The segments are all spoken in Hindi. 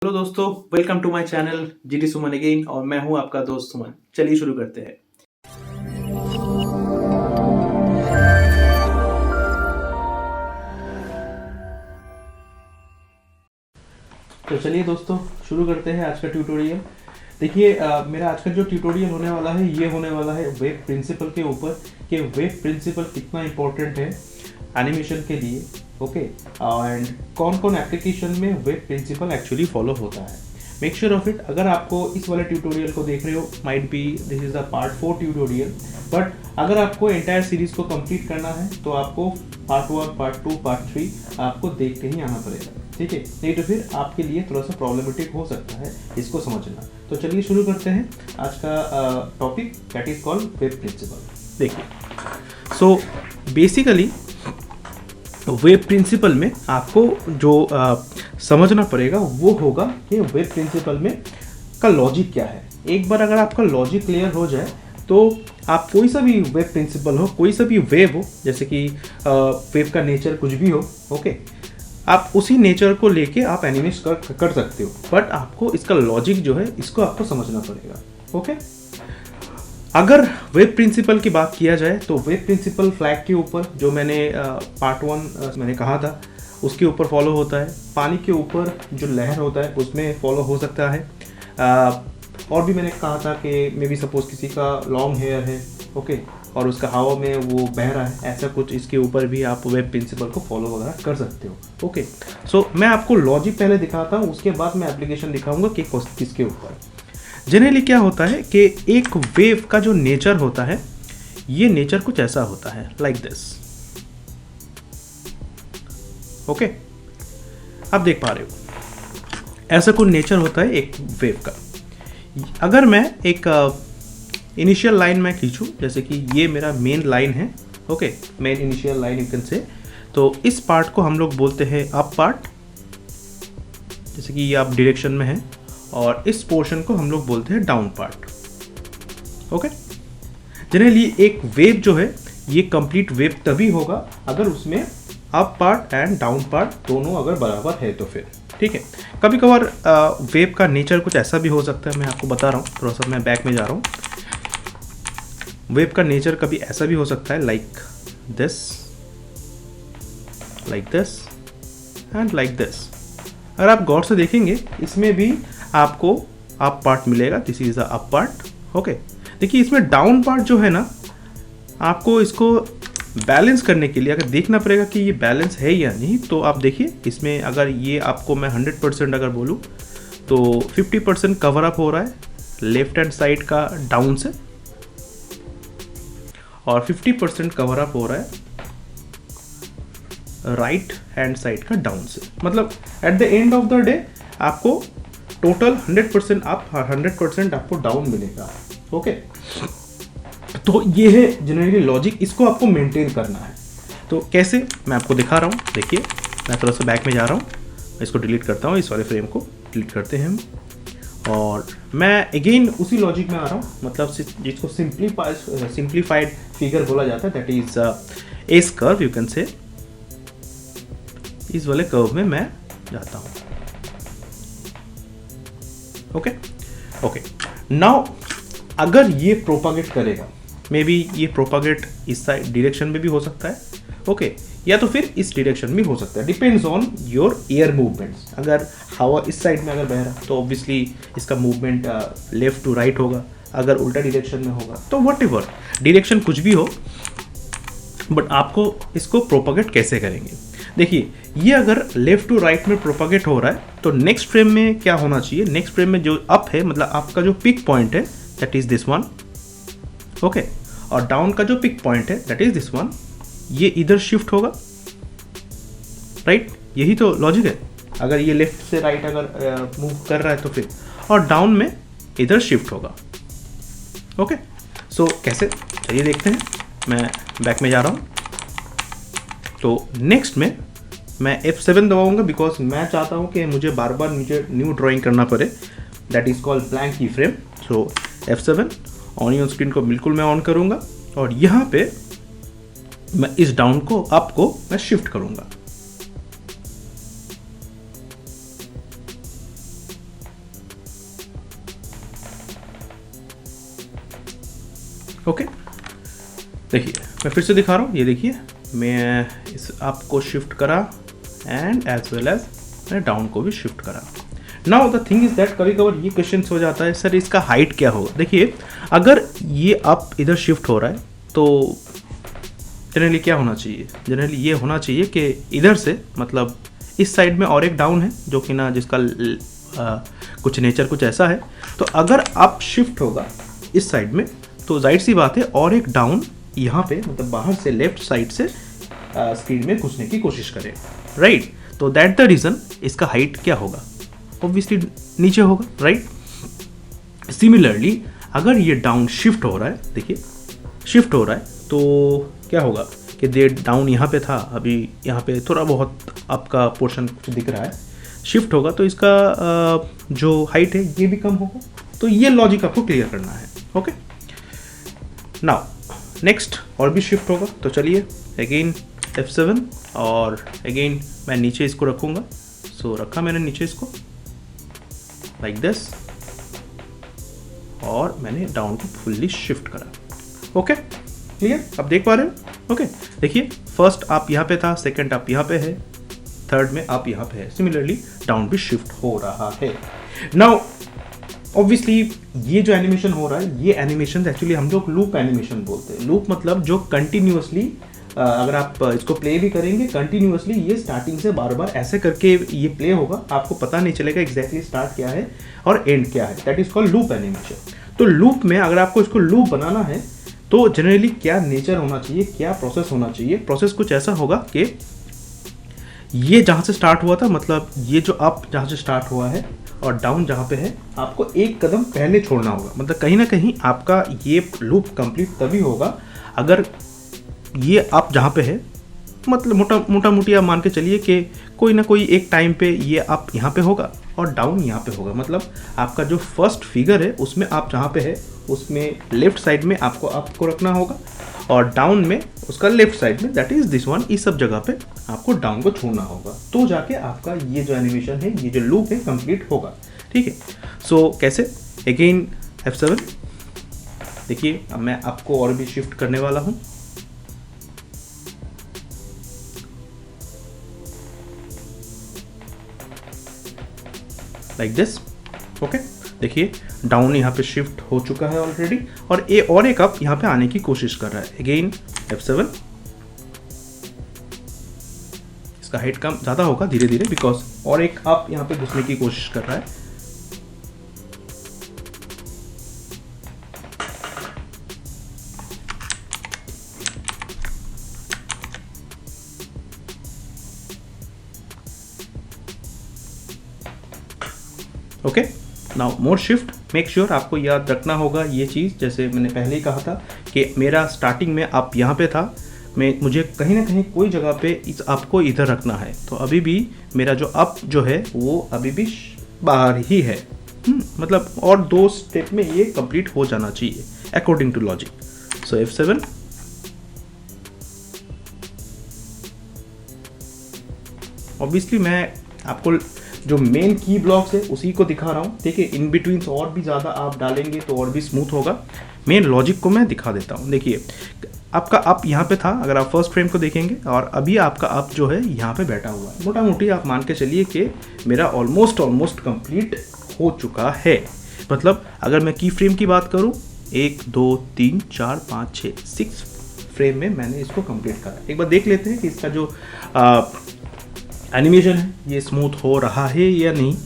हेलो दोस्तों, welcome to my channel GD Suman again. और मैं हूं आपका दोस्त सुमन। चलिए शुरू करते हैं। तो चलिए दोस्तों, शुरू करते हैं आज का ट्यूटोरियल। देखिए, मेरा आज का जो ट्यूटोरियल होने वाला है ये होने वाला है वेब प्रिंसिपल के ऊपर कि वेब प्रिंसिपल कितना इम्पोर्टेंट है एनिमेशन के लिए। ओके, एंड कौन कौन एप्लीकेशन में वेब प्रिंसिपल एक्चुअली फॉलो होता है। Make sure of it. अगर आपको इस वाले ट्यूटोरियल को देख रहे हो, might be this is the part 4 tutorial, but अगर आपको एंटायर सीरीज को कंप्लीट करना है तो आपको पार्ट 1, पार्ट 2, पार्ट 3 आपको देखते ही आना पड़ेगा। ठीक है, नहीं तो फिर आपके लिए थोड़ा सा प्रॉब्लमेटिक हो सकता है इसको समझना। तो चलिए शुरू करते हैं आज का topic, that is called web principle. देखिए, सो बेसिकली वेब प्रिंसिपल में आपको जो समझना पड़ेगा वो होगा कि वेब प्रिंसिपल में का लॉजिक क्या है। एक बार अगर आपका लॉजिक क्लियर हो जाए तो आप कोई सा भी वेब प्रिंसिपल हो, कोई सा भी वेब हो, जैसे कि वेब का नेचर कुछ भी हो, ओके, आप उसी नेचर को लेके आप एनिमेट कर सकते हो। बट आपको इसका लॉजिक जो है इसको आपको समझना पड़ेगा। ओके, अगर वेब प्रिंसिपल की बात किया जाए तो वेब प्रिंसिपल फ्लैग के ऊपर जो मैंने पार्ट 1 मैंने कहा था उसके ऊपर फॉलो होता है। पानी के ऊपर जो लहर होता है उसमें फॉलो हो सकता है। और भी मैंने कहा था कि मे बी सपोज किसी का लॉन्ग हेयर है, ओके, और उसका हवा में वो बह रहा है, ऐसा कुछ इसके ऊपर भी आप वेब प्रिंसिपल को फॉलो वगैरह कर सकते हो। ओके, सो मैं आपको लॉजिक पहले दिखाता हूँ, उसके बाद मैं एप्लीकेशन दिखाऊंगा कि किसके ऊपर। जनरली क्या होता है कि एक वेव का जो नेचर होता है, ये नेचर कुछ ऐसा होता है, लाइक दिस। ओके, आप देख पा रहे हो ऐसा कुछ नेचर होता है एक वेव का। अगर मैं एक इनिशियल लाइन में खींचूं, जैसे कि ये मेरा मेन लाइन है, okay, main initial line you can say, तो इस पार्ट को हम लोग बोलते हैं अप पार्ट, जैसे कि ये अप डायरेक्शन में है, और इस पोर्शन को हम लोग बोलते हैं डाउन पार्ट। ओके, जनरली एक वेव जो है ये कंप्लीट वेव तभी होगा अगर उसमें up part and down part दोनों अगर बराबर है तो फिर ठीक है। कभी कभार वेव का नेचर कुछ ऐसा भी हो सकता है, मैं आपको बता रहा हूँ, थोड़ा सा मैं बैक में जा रहा हूँ। वेव का नेचर कभी ऐसा भी हो सकता है, like this and like this. अगर आप गौर से देखेंगे इसमें भी आपको अप पार्ट मिलेगा, this is the up part. Okay, देखिए इसमें डाउन पार्ट जो है ना, आपको इसको बैलेंस करने के लिए अगर देखना पड़ेगा कि ये बैलेंस है या नहीं। तो आप देखिए इसमें अगर ये आपको मैं 100% अगर बोलूँ तो 50% कवर अप हो रहा है लेफ्ट हैंड साइड का डाउन से, और 50% कवर अप हो रहा है राइट हैंड साइड का डाउन से। मतलब at the end of the day आपको टोटल 100% अप, 100% आपको डाउन मिलेगा। ओके, तो ये है जनरली लॉजिक, इसको आपको मेंटेन करना है। तो कैसे, मैं आपको दिखा रहा हूँ। देखिए, मैं थोड़ा सा बैक में जा रहा हूँ, इसको डिलीट करता हूँ, इस वाले फ्रेम को डिलीट करते हैं हम, और मैं अगेन उसी लॉजिक में आ रहा हूँ, मतलब जिसको सिंप्लीफाइड फिगर बोला जाता है, that is S curve, you can say. इस वाले कर्व में मैं जाता हूँ। ओके ओके, नाउ अगर ये प्रोपागेट करेगा, मे बी ये प्रोपागेट इस साइड डायरेक्शन में भी हो सकता है, ओके, या तो फिर इस डायरेक्शन में हो सकता है, depends on your air movements. अगर हवा इस साइड में अगर बह रहा तो ऑब्वियसली इसका मूवमेंट लेफ्ट टू राइट होगा, अगर उल्टा डायरेक्शन में होगा तो वट एवर डायरेक्शन कुछ भी हो, बट आपको इसको प्रोपागेट कैसे करेंगे। देखिए, ये अगर लेफ्ट टू राइट में प्रोपागेट हो रहा है तो नेक्स्ट फ्रेम में क्या होना चाहिए, नेक्स्ट फ्रेम में जो अप है, मतलब आपका जो पिक पॉइंट है that is this one, okay, और डाउन का जो पिक पॉइंट है दैट इज दिस वन, ये इधर शिफ्ट होगा, राइट। यही तो लॉजिक है। अगर ये लेफ्ट से राइट अगर मूव कर रहा है तो फिर, और डाउन में इधर शिफ्ट होगा। ओके, सो कैसे, चलिए देखते हैं। मैं बैक में जा रहा हूँ, तो नेक्स्ट में मैं F7 दबाऊंगा, बिकॉज मैं चाहता हूँ कि मुझे बार बार मुझे न्यू ड्राइंग करना पड़े, दैट इज कॉल्ड ब्लैंक की frame. So F7 on screen को बिल्कुल मैं ऑन करूँगा, और यहाँ पे मैं इस डाउन को अप को मैं शिफ्ट करूँगा। ओके, देखिए मैं फिर से दिखा रहा हूँ, ये देखिए मैं इस आपको शिफ्ट करा एंड एज वेल एज मैंने डाउन को भी शिफ्ट करा। Now the thing is that कभी कभार ये क्वेश्चन हो जाता है सर इसका हाइट क्या होगा। देखिए अगर ये अप इधर शिफ्ट हो रहा है तो जनरली क्या होना चाहिए, जनरली ये होना चाहिए कि इधर से मतलब इस साइड में और एक डाउन है जो कि ना जिसका कुछ नेचर कुछ ऐसा है, तो अगर अप शिफ्ट होगा इस साइड में तो जाहिर सी बात है और एक डाउन यहाँ पे मतलब बाहर से लेफ्ट साइड से स्क्रीन में घुसने की कोशिश करें, राइट। तो दैट द रीज़न इसका हाइट क्या होगा, ऑब्वियसली नीचे होगा, राइट। सिमिलरली अगर ये डाउन शिफ्ट हो रहा है, देखिए शिफ्ट हो रहा है तो क्या होगा कि दे डाउन यहाँ पे था, अभी यहाँ पे थोड़ा बहुत आपका पोर्शन कुछ दिख रहा है, शिफ्ट होगा तो इसका जो हाइट है ये भी कम होगा। तो ये लॉजिक आपको क्लियर करना है, ओके। नाउ नेक्स्ट और भी शिफ्ट होगा, तो चलिए अगेन F7 और अगेन मैं नीचे इसको रखूँगा। सो रखा मैंने नीचे इसको लाइक दिस और मैंने डाउन को फुल्ली शिफ्ट करा, ओके क्लियर, अब देख पा रहे हो, ओके। देखिए फर्स्ट आप यहाँ पे था, सेकंड आप यहाँ पे है, थर्ड में आप यहाँ पे है, सिमिलरली डाउन भी शिफ्ट हो रहा है। नाउ ऑब्वियसली ये जो एनिमेशन हो रहा है ये एनिमेशन एक्चुअली हम लोग लूप एनिमेशन बोलते हैं। लूप मतलब जो कंटिन्यूअसली अगर आप इसको प्ले भी करेंगे कंटिन्यूअसली ये स्टार्टिंग से बार बार ऐसे करके ये प्ले होगा, आपको पता नहीं चलेगा एग्जैक्टली स्टार्ट क्या है और एंड क्या है, that is called loop animation. तो लूप में अगर आपको इसको लूप बनाना है तो जनरली क्या नेचर होना चाहिए, क्या प्रोसेस होना चाहिए, प्रोसेस कुछ ऐसा होगा कि ये जहाँ से स्टार्ट हुआ था मतलब ये जो अप जहाँ से स्टार्ट हुआ है और डाउन जहाँ पे है आपको एक कदम पहले छोड़ना होगा। मतलब कहीं ना कहीं आपका ये लूप कंप्लीट तभी होगा अगर ये अप जहाँ पे है मतलब मोटा मोटी आप मान के चलिए कि कोई ना कोई एक टाइम पे ये अप यहाँ पे होगा और डाउन यहाँ पे होगा। मतलब आपका जो फर्स्ट फिगर है उसमें आप जहाँ पे है उसमें लेफ्ट साइड में आपको अप को रखना होगा और डाउन में उसका लेफ्ट साइड में दैट इज दिस वन, इस सब जगह पे आपको डाउन को छोड़ना होगा, तो जाके आपका ये जो एनिमेशन है ये जो लूप है कंप्लीट होगा, ठीक है। सो कैसे, अगेन F7, देखिए अब मैं आपको और भी शिफ्ट करने वाला हूँ। Like this, okay. देखिए डाउन यहाँ पे शिफ्ट हो चुका है ऑलरेडी और एक अप यहाँ पे आने की कोशिश कर रहा है। अगेन F7, इसका हाइट कम ज़्यादा होगा धीरे धीरे बिकॉज और एक अप यहाँ पे घुसने की कोशिश कर रहा है। Okay, now more shift, make sure आपको याद रखना होगा ये चीज़, जैसे मैंने पहले ही कहा था कि मेरा स्टार्टिंग में अप यहाँ पे था, मुझे कहीं ना कहीं कोई जगह पे इस अप को इधर रखना है, तो अभी भी मेरा जो अप जो है वो अभी भी बाहर ही है। मतलब और 2 स्टेप में ये कंप्लीट हो जाना चाहिए according to logic. So F7, obviously मैं आपको जो मेन की ब्लॉक्स है उसी को दिखा रहा हूँ, ठीक है। इन बिटवीन और भी ज़्यादा आप डालेंगे तो और भी स्मूथ होगा। मेन लॉजिक को मैं दिखा देता हूँ। देखिए आपका अप यहाँ पे था, अगर आप फर्स्ट फ्रेम को देखेंगे, और अभी आपका अप जो है यहाँ पे बैठा हुआ है। मोटा मोटी आप मान के चलिए कि मेरा ऑलमोस्ट कंप्लीट हो चुका है। मतलब अगर मैं की फ्रेम की बात करूँ 1 2 3 4 5 6 6 फ्रेम में मैंने इसको कंप्लीट करा। एक बार देख लेते हैं कि इसका जो एनिमेशन है ये स्मूथ हो रहा है या नहीं।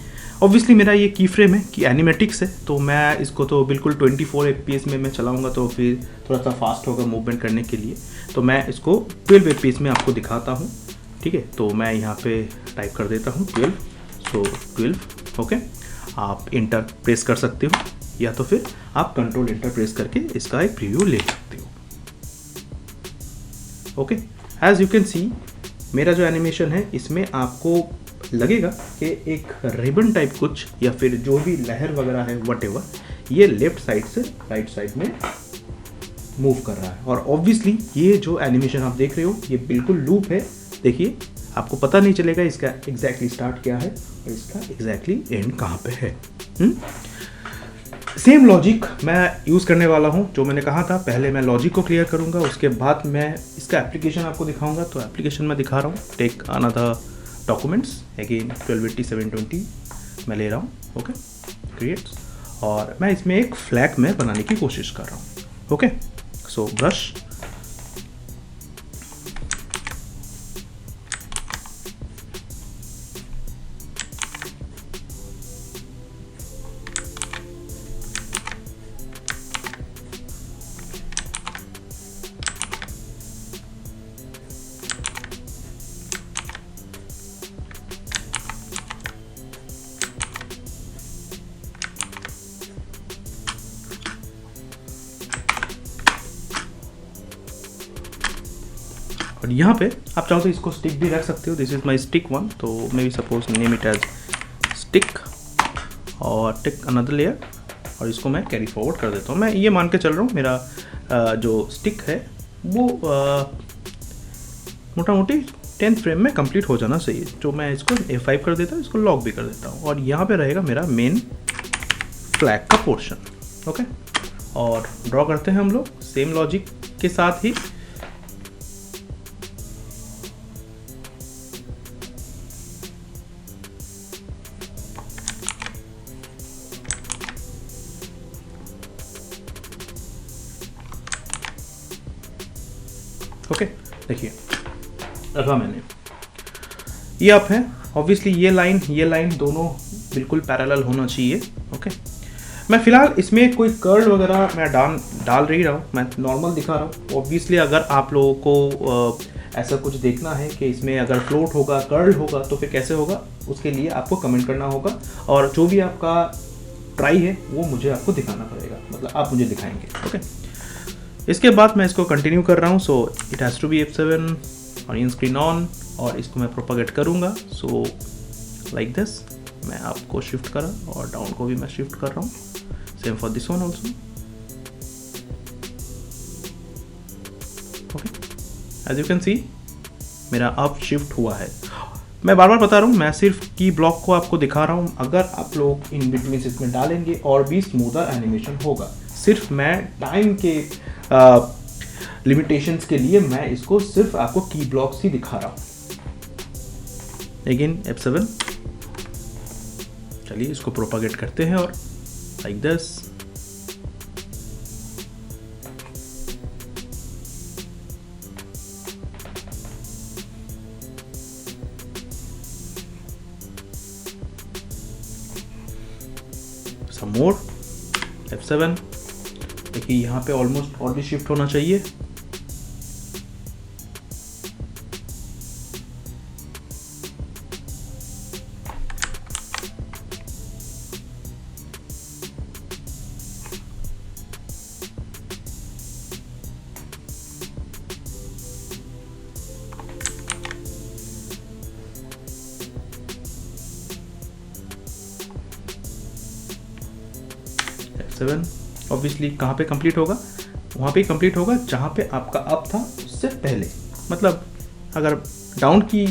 ऑब्वियसली मेरा ये की फ्रेम है कि एनिमेटिक्स है, तो मैं इसको तो बिल्कुल 24 FPS में मैं चलाऊंगा तो फिर थोड़ा सा फास्ट होगा मूवमेंट करने के लिए, तो मैं इसको 12 FPS में आपको दिखाता हूँ, ठीक है। तो मैं यहाँ पे टाइप कर देता हूँ 12, सो 12, ओके। आप इंटर प्रेस कर सकते हो या तो फिर आप कंट्रोल इंटर प्रेस करके इसका एक प्रीव्यू ले सकते हो, okay. As you can see मेरा जो एनिमेशन है इसमें आपको लगेगा कि एक रिबन टाइप कुछ या फिर जो भी लहर वगैरह है व्हाटएवर, ये लेफ्ट साइड से राइट साइड में मूव कर रहा है। और ऑब्वियसली ये जो एनिमेशन आप देख रहे हो ये बिल्कुल लूप है। देखिए आपको पता नहीं चलेगा इसका एग्जैक्टली स्टार्ट क्या है और इसका एग्जैक्टली एंड कहाँ पे है। सेम लॉजिक मैं यूज़ करने वाला हूँ जो मैंने कहा था। पहले मैं लॉजिक को क्लियर करूँगा, उसके बाद मैं इसका एप्लीकेशन आपको दिखाऊंगा। तो एप्लीकेशन मैं दिखा रहा हूँ। टेक अनदर डॉक्यूमेंट्स अगेन 1280 720 मैं ले रहा हूँ। ओके, क्रिएट्स, और मैं इसमें एक फ्लैग में बनाने की कोशिश कर रहा हूँ। ओके, सो ब्रश, और यहाँ पे आप चाहो तो इसको स्टिक भी रख सकते हो। This is my stick one, तो maybe suppose name it as stick और टेक अनदर लेयर, और इसको मैं कैरी फॉरवर्ड कर देता हूँ। मैं ये मान के चल रहा हूँ मेरा जो स्टिक है वो मोटा मोटी 10th फ्रेम में कंप्लीट हो जाना चाहिए। जो मैं इसको F5 कर देता हूँ, इसको लॉक भी कर देता हूँ, और यहाँ पे रहेगा मेरा मेन फ्लैग का पोर्शन। ओके, और ड्रॉ करते हैं हम लोग सेम लॉजिक के साथ ही। ओके, देखिए रखा मैंने, ये अप है। ऑब्वियसली ये लाइन दोनों बिल्कुल पैरेलल होना चाहिए। ओके, मैं फिलहाल इसमें कोई कर्ल वगैरह मैं डाल रही रहा हूँ, मैं नॉर्मल दिखा रहा हूँ। ऑब्वियसली अगर आप लोगों को ऐसा कुछ देखना है कि इसमें अगर फ्लोट होगा, कर्ल होगा, तो फिर कैसे होगा, उसके लिए आपको कमेंट करना होगा, और जो भी आपका ट्राई है वो मुझे आपको दिखाना पड़ेगा, मतलब आप मुझे दिखाएंगे। ओके, इसके बाद मैं इसको कंटिन्यू कर रहा हूँ। So it has to be F7 onion screen on, और इसको मैं प्रोपागेट करूँगा। सो लाइक दिस, मैं आपको शिफ्ट करा और डाउन को भी मैं शिफ्ट कर रहा हूँ। Same for this one also. Okay, as you can see मेरा अप शिफ्ट हुआ है। मैं बार बार बता रहा हूँ, मैं सिर्फ की ब्लॉक को आपको दिखा रहा हूँ। अगर आप लोग इन बिटवीन इसमें डालेंगे और भी स्मूदर एनिमेशन होगा। सिर्फ मैं टाइम के लिमिटेशंस के लिए मैं इसको सिर्फ आपको की ब्लॉक्स ही दिखा रहा हूँ। अगेन F7, चलिए इसको प्रोपागेट करते हैं, और like this some more F7। देखिए यहाँ पे ऑलमोस्ट और भी शिफ्ट होना चाहिए। F7 ऑब्वियसली कहाँ पे कंप्लीट होगा, वहाँ पे कंप्लीट होगा जहाँ पे आपका अप था उससे पहले। मतलब अगर डाउन की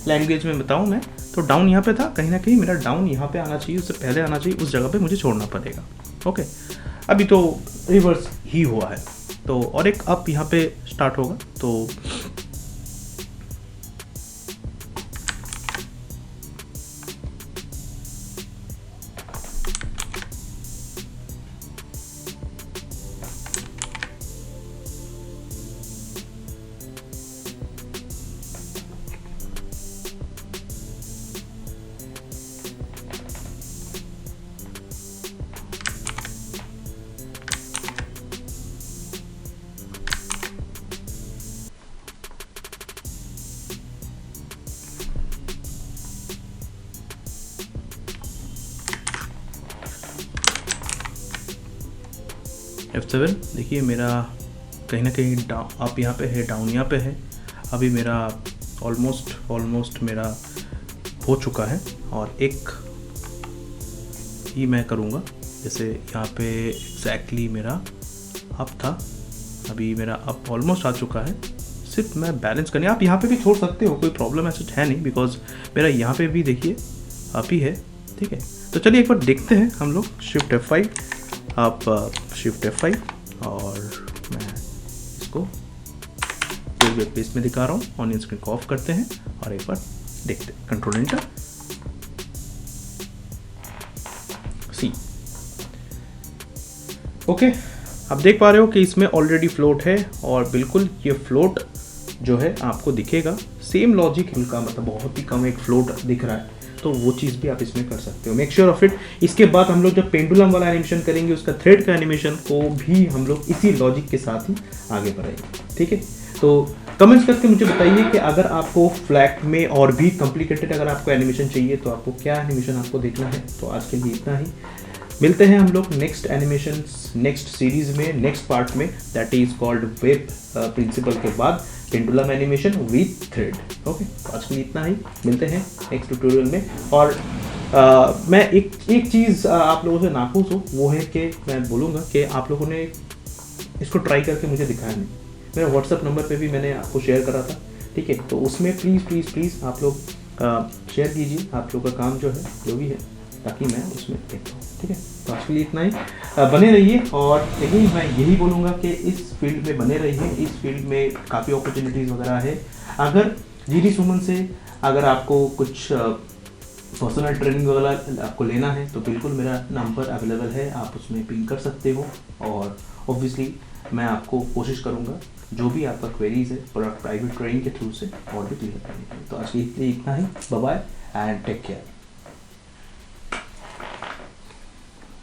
लैंग्वेज में बताऊँ मैं, तो डाउन यहाँ पे था, कहीं ना कहीं मेरा डाउन यहाँ पे आना चाहिए, उससे पहले आना चाहिए, उस जगह पे मुझे छोड़ना पड़ेगा। ओके, अभी तो रिवर्स ही हुआ है, तो और एक अप यहाँ पे स्टार्ट होगा। तो F7 देखिए मेरा कहीं ना कहीं अप यहाँ पे है, डाउन यहाँ पे है। अभी मेरा ऑलमोस्ट मेरा हो चुका है, और एक ही मैं करूँगा। जैसे यहाँ पे एग्जैक्टली मेरा अप था, अभी मेरा अप ऑलमोस्ट आ चुका है। सिर्फ मैं बैलेंस करने, आप यहाँ पे भी छोड़ सकते हो, कोई प्रॉब्लम ऐसा है नहीं, बिकॉज मेरा यहाँ पे भी देखिए अप ही है। ठीक है, तो चलिए एक बार देखते हैं हम लोग। शिफ्ट F5 आप शिफ्ट F5 और मैं इसको वेब पेज में दिखा रहा हूँ। ऑन स्क्रीन को ऑफ करते हैं और एक बार देखते हैं, कंट्रोल एंटर, सी। ओके, आप देख पा रहे हो कि इसमें ऑलरेडी फ्लोट है और बिल्कुल ये फ्लोट जो है आपको दिखेगा। सेम लॉजिक का मतलब बहुत ही कम एक फ्लोट दिख रहा है, तो वो चीज़ भी आप इसमें कर सकते हो। Make sure of it. इसके बाद हम लोग जब पेंडुलम वाला एनिमेशन करेंगे, उसका थ्रेड का एनिमेशन को भी हम लोग इसी लॉजिक के साथ ही आगे बढ़ाएंगे। ठीक है, तो कमेंट्स करके मुझे बताइए कि अगर आपको फ्लैग में और भी कॉम्प्लिकेटेड अगर आपको एनिमेशन चाहिए तो आपको क्या एनिमेशन आपको देखना है। तो आज के लिए इतना ही, मिलते हैं हम लोग नेक्स्ट एनिमेशन नेक्स्ट सीरीज में, नेक्स्ट पार्ट में, that is called web principle के बाद pendulum animation with thread. Okay, आज के लिए इतना ही, मिलते हैं नेक्स्ट ट्यूटोरियल में। और मैं एक चीज़ आप लोगों से नाखुश हूँ, वो है कि मैं बोलूँगा कि आप लोगों ने इसको ट्राई करके मुझे दिखाया नहीं। मेरे व्हाट्सएप नंबर पे भी मैंने आपको शेयर करा था। ठीक है, तो उसमें प्लीज़ आप लोग शेयर कीजिए आप लोग का काम जो है, जो भी है, ताकि मैं उसमें देख पाऊँ। ठीक है, तो आज के लिए इतना ही। बने रहिए और मैं यही बोलूँगा कि इस फील्ड में बने रहिए। इस फील्ड में काफ़ी अपॉर्चुनिटीज़ वगैरह है। अगर GD सुमन से अगर आपको कुछ पर्सनल ट्रेनिंग वगैरह आपको लेना है तो बिल्कुल मेरा नंबर अवेलेबल है, आप उसमें पिंग कर सकते हो। और ऑब्वियसली मैं आपको कोशिश करूँगा जो भी आपका क्वेरीज है प्राइवेट ट्रेनिंग के थ्रू से और भी क्लियर करने के लिए। तो आज के लिए इतना ही, bye bye and take care.